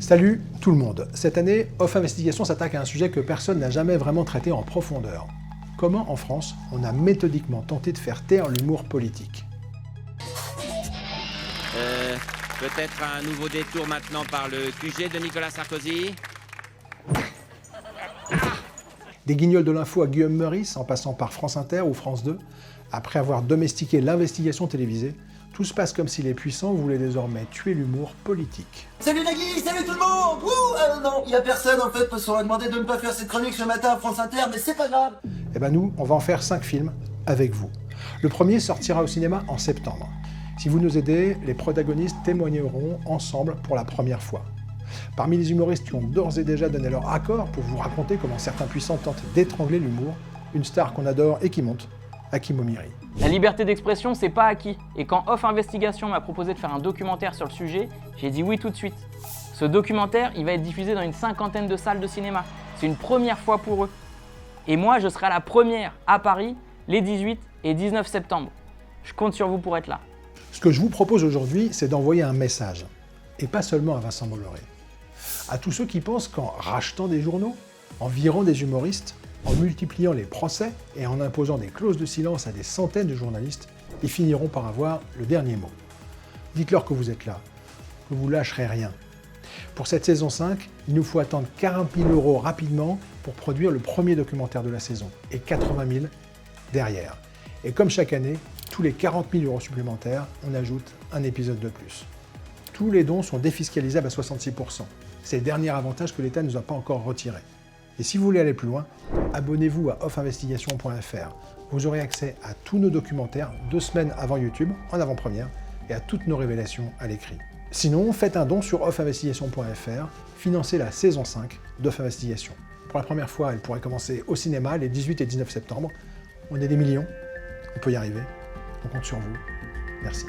Salut tout le monde. Cette année, Off Investigation s'attaque à un sujet que personne n'a jamais vraiment traité en profondeur. Comment, en France, on a méthodiquement tenté de faire taire l'humour politique? Peut-être un nouveau détour maintenant par le QG de Nicolas Sarkozy? Des guignols de l'info à Guillaume Meurice, en passant par France Inter ou France 2, après avoir domestiqué l'investigation télévisée, tout se passe comme si les puissants voulaient désormais tuer l'humour politique. Salut Nagui, salut tout le monde. Non, y a personne en fait, parce qu'on m'a demandé de ne pas faire cette chronique ce matin à France Inter, mais c'est pas grave. Eh ben nous, on va en faire 5 films avec vous. Le premier sortira au cinéma en septembre. Si vous nous aidez, les protagonistes témoigneront ensemble pour la première fois. Parmi les humoristes qui ont d'ores et déjà donné leur accord pour vous raconter comment certains puissants tentent d'étrangler l'humour, une star qu'on adore et qui monte, Hakim Omiri. La liberté d'expression, c'est pas acquis. Et quand Off Investigation m'a proposé de faire un documentaire sur le sujet, j'ai dit oui tout de suite. Ce documentaire, il va être diffusé dans une 50aine de salles de cinéma. C'est une première fois pour eux. Et moi, je serai la première à Paris les 18 et 19 septembre. Je compte sur vous pour être là. Ce que je vous propose aujourd'hui, c'est d'envoyer un message. Et pas seulement à Vincent Bolloré. À tous ceux qui pensent qu'en rachetant des journaux, en virant des humoristes, en multipliant les procès et en imposant des clauses de silence à des centaines de journalistes, ils finiront par avoir le dernier mot. Dites-leur que vous êtes là, que vous lâcherez rien. Pour cette saison 5, il nous faut attendre 40 000 € rapidement pour produire le premier documentaire de la saison, et 80 000 derrière. Et comme chaque année, tous les 40 000 € supplémentaires, on ajoute un épisode de plus. Tous les dons sont défiscalisables à 66%. C'est le dernier avantage que l'État ne nous a pas encore retiré. Et si vous voulez aller plus loin, abonnez-vous à offinvestigation.fr. Vous aurez accès à tous nos documentaires 2 semaines avant YouTube, en avant-première, et à toutes nos révélations à l'écrit. Sinon, faites un don sur offinvestigation.fr, financez la saison 5 d'Off Investigation. Pour la première fois, elle pourrait commencer au cinéma les 18 et 19 septembre. On est des millions, on peut y arriver, on compte sur vous. Merci.